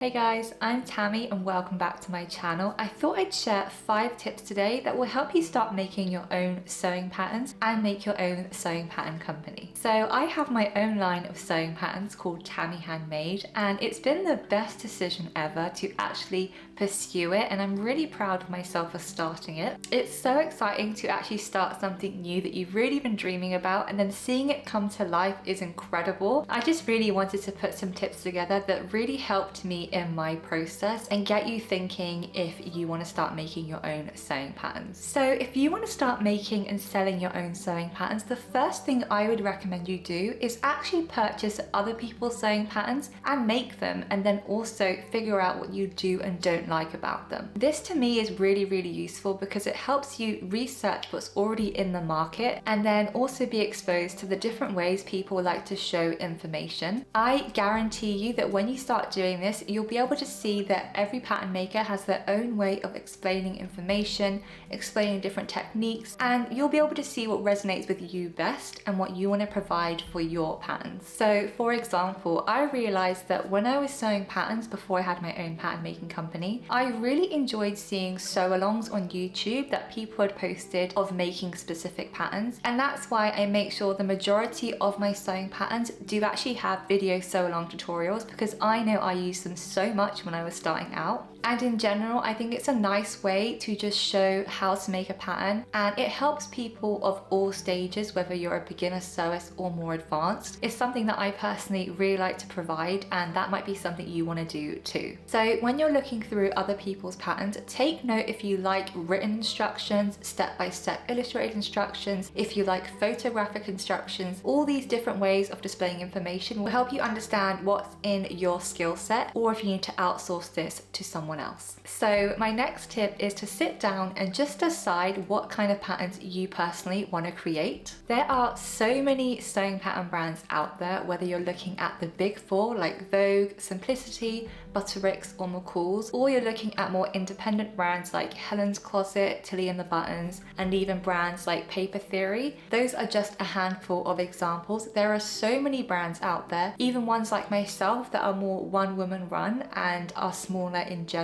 Hey guys, I'm Tammy and welcome back to my channel. I thought I'd share 5 tips today that will help you start making your own sewing patterns and make your own sewing pattern company. So I have my own line of sewing patterns called Tammy Handmade, and it's been the best decision ever to actually pursue it, and I'm really proud of myself for starting it. It's so exciting to actually start something new that you've really been dreaming about, and then seeing it come to life is incredible. I just really wanted to put some tips together that really helped me in my process and get you thinking if you want to start making your own sewing patterns. So if you want to start making and selling your own sewing patterns, the first thing I would recommend you do is actually purchase other people's sewing patterns and make them, and then also figure out what you do and don't like about them. This to me is really useful because it helps you research what's already in the market and then also be exposed to the different ways people like to show information. I guarantee you that when you start doing this, you'll be able to see that every pattern maker has their own way of explaining information, explaining different techniques, and you'll be able to see what resonates with you best and what you want to provide for your patterns. So for example, I realized that when I was sewing patterns before I had my own pattern making company, I really enjoyed seeing sew-alongs on YouTube that people had posted of making specific patterns, and that's why I make sure the majority of my sewing patterns do actually have video sew-along tutorials, because I know I use them so much when I was starting out. And in general, I think it's a nice way to just show how to make a pattern, and it helps people of all stages, whether you're a beginner sewist or more advanced. It's something that I personally really like to provide, and that might be something you want to do too. So when you're looking through other people's patterns, take note if you like written instructions, step-by-step illustrated instructions, if you like photographic instructions. All these different ways of displaying information will help you understand what's in your skill set, or if you need to outsource this to someone else. So my next tip is to sit down and just decide what kind of patterns you personally want to create. There are so many sewing pattern brands out there, whether you're looking at the big four like Vogue, Simplicity, Butterick's or McCall's, or you're looking at more independent brands like Helen's Closet, Tilly and the Buttons, and even brands like Paper Theory. Those are just a handful of examples. There are so many brands out there, even ones like myself that are more one-woman run and are smaller in general.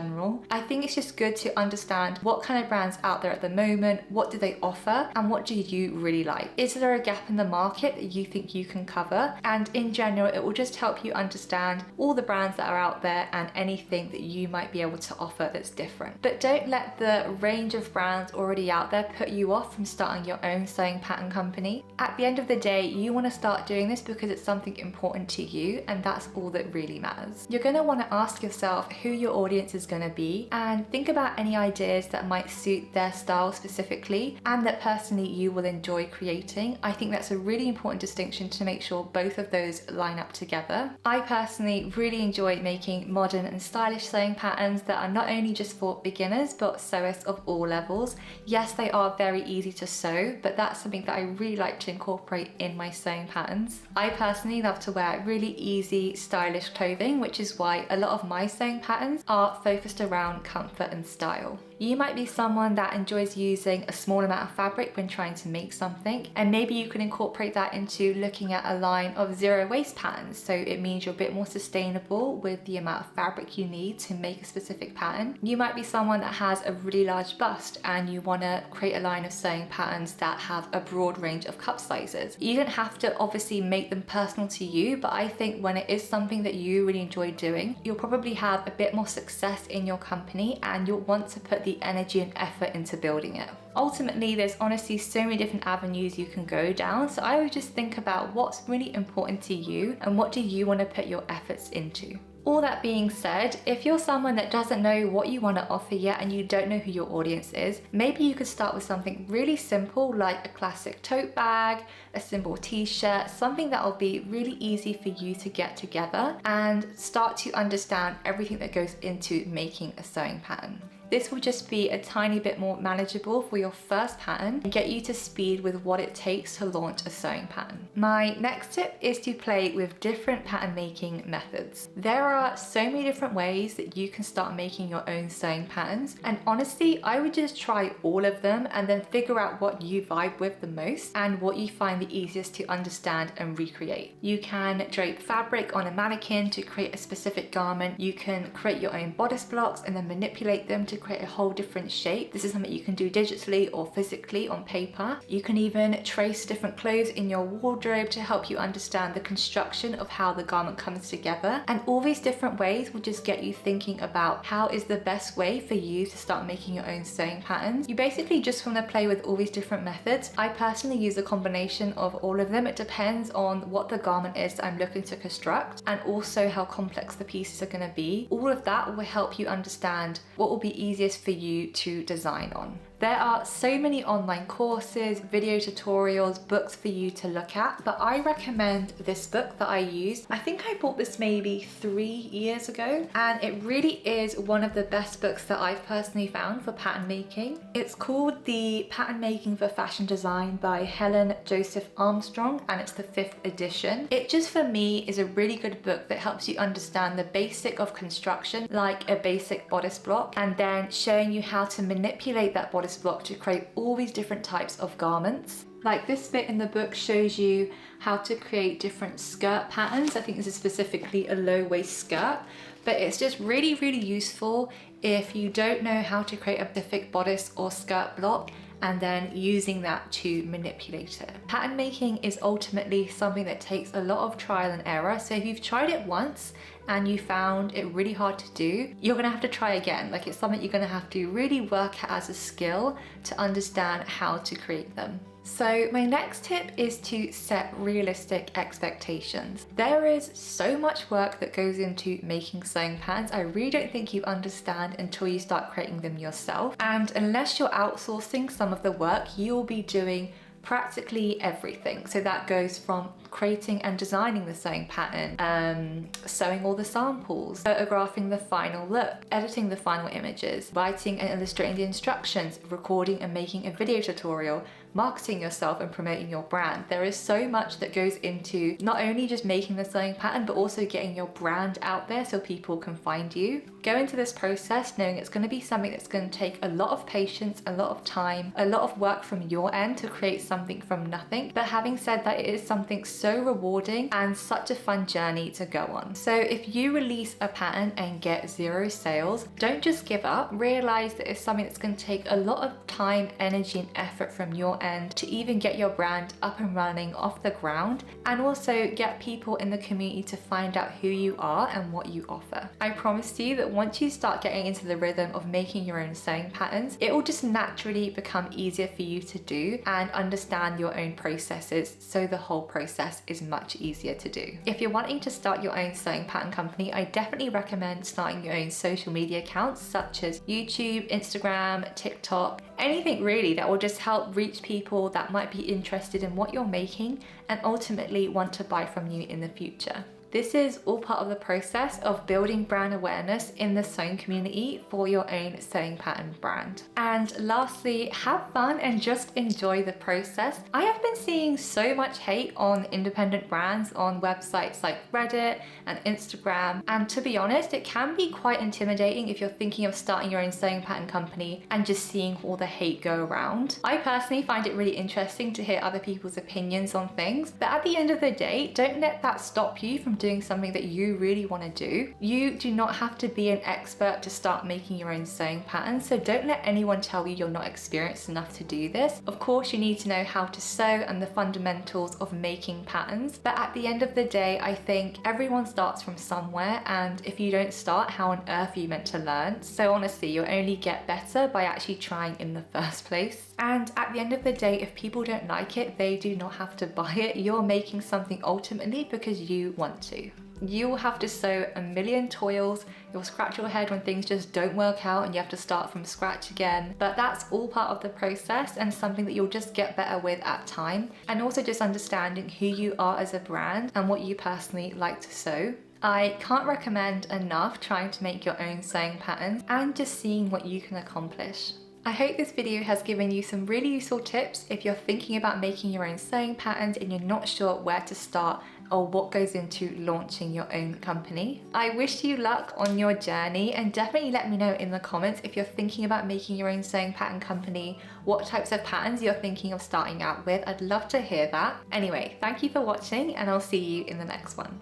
I think it's just good to understand what kind of brands out there at the moment, what do they offer, and what do you really like. Is there a gap in the market that you think you can cover? And in general, it will just help you understand all the brands that are out there and anything that you might be able to offer that's different. But don't let the range of brands already out there put you off from starting your own sewing pattern company. At the end of the day, you want to start doing this because it's something important to you, and that's all that really matters. You're going to want to ask yourself who your audience is going to be, and think about any ideas that might suit their style specifically and that personally you will enjoy creating. I think that's a really important distinction to make sure both of those line up together. I personally really enjoy making modern and stylish sewing patterns that are not only just for beginners but sewists of all levels. Yes, they are very easy to sew, but that's something that I really like to incorporate in my sewing patterns. I personally love to wear really easy, stylish clothing, which is why a lot of my sewing patterns are focused around comfort and style. You might be someone that enjoys using a small amount of fabric when trying to make something, and maybe you can incorporate that into looking at a line of zero waste patterns, so it means you're a bit more sustainable with the amount of fabric you need to make a specific pattern. You might be someone that has a really large bust and you want to create a line of sewing patterns that have a broad range of cup sizes. You don't have to obviously make them personal to you, but I think when it is something that you really enjoy doing, you'll probably have a bit more success in your company and you'll want to put the energy and effort into building it. Ultimately, there's honestly so many different avenues you can go down, so I would just think about what's really important to you and what do you want to put your efforts into. All that being said, if you're someone that doesn't know what you want to offer yet and you don't know who your audience is, maybe you could start with something really simple like a classic tote bag, a simple t-shirt, something that will be really easy for you to get together and start to understand everything that goes into making a sewing pattern. This will just be a tiny bit more manageable for your first pattern and get you to speed with what it takes to launch a sewing pattern. My next tip is to play with different pattern making methods. There are so many different ways that you can start making your own sewing patterns, and honestly, I would just try all of them and then figure out what you vibe with the most and what you find the easiest to understand and recreate. You can drape fabric on a mannequin to create a specific garment. You can create your own bodice blocks and then manipulate them to create a whole different shape. This is something you can do digitally or physically on paper. You can even trace different clothes in your wardrobe to help you understand the construction of how the garment comes together. And all these different ways will just get you thinking about how is the best way for you to start making your own sewing patterns. You basically just want to play with all these different methods. I personally use a combination of all of them. It depends on what the garment is that I'm looking to construct and also how complex the pieces are going to be. All of that will help you understand what will be easiest for you to design on. There are so many online courses, video tutorials, books for you to look at, but I recommend this book that I used. I think I bought this maybe 3 years ago, and it really is one of the best books that I've personally found for pattern making. It's called The Pattern Making for Fashion Design by Helen Joseph Armstrong, and it's the 5th edition. It just for me is a really good book that helps you understand the basic of construction, like a basic bodice block, and then showing you how to manipulate that bodice block to create all these different types of garments. Like this bit in the book shows you how to create different skirt patterns. I think this is specifically a low waist skirt, but it's just really, really useful if you don't know how to create a specific bodice or skirt block and then using that to manipulate it. Pattern making is ultimately something that takes a lot of trial and error. So if you've tried it once and you found it really hard to do, you're gonna have to try again. Like it's something you're gonna have to really work at as a skill to understand how to create them. So my next tip is to set realistic expectations. There is so much work that goes into making sewing patterns. I really don't think you understand until you start creating them yourself. And unless you're outsourcing some of the work, you'll be doing practically everything. So that goes from creating and designing the sewing pattern, sewing all the samples, photographing the final look, editing the final images, writing and illustrating the instructions, recording and making a video tutorial, marketing yourself and promoting your brand. There is so much that goes into not only just making the sewing pattern, but also getting your brand out there so people can find you. Go into this process knowing it's going to be something that's going to take a lot of patience, a lot of time, a lot of work from your end to create something from nothing. But having said that, it is something so rewarding and such a fun journey to go on. So if you release a pattern and get 0 sales, don't just give up. Realize that it's something that's going to take a lot of time, energy, and effort from your end to even get your brand up and running off the ground, and also get people in the community to find out who you are and what you offer. I promise you that once you start getting into the rhythm of making your own sewing patterns, it will just naturally become easier for you to do and understand your own processes, so the whole process is much easier to do. If you're wanting to start your own sewing pattern company, I definitely recommend starting your own social media accounts such as YouTube, Instagram, TikTok, anything really that will just help reach people that might be interested in what you're making and ultimately want to buy from you in the future. This is all part of the process of building brand awareness in the sewing community for your own sewing pattern brand. And lastly, have fun and just enjoy the process. I have been seeing so much hate on independent brands on websites like Reddit and Instagram, and to be honest, it can be quite intimidating if you're thinking of starting your own sewing pattern company and just seeing all the hate go around. I personally find it really interesting to hear other people's opinions on things, but at the end of the day, don't let that stop you from doing something that you really want to do. You do not have to be an expert to start making your own sewing patterns, so don't let anyone tell you you're not experienced enough to do this. Of course, you need to know how to sew and the fundamentals of making patterns, but at the end of the day, I think everyone starts from somewhere, and if you don't start, how on earth are you meant to learn? So honestly, you'll only get better by actually trying in the first place. And at the end of the day, if people don't like it, they do not have to buy it. You're making something ultimately because you want to. You'll have to sow a million toils, you'll scratch your head when things just don't work out and you have to start from scratch again, but that's all part of the process and something that you'll just get better with at time. And also just understanding who you are as a brand and what you personally like to sew. I can't recommend enough trying to make your own sewing patterns and just seeing what you can accomplish. I hope this video has given you some really useful tips if you're thinking about making your own sewing patterns and you're not sure where to start or what goes into launching your own company. I wish you luck on your journey, and definitely let me know in the comments if you're thinking about making your own sewing pattern company, what types of patterns you're thinking of starting out with. I'd love to hear that. Anyway, thank you for watching, and I'll see you in the next one.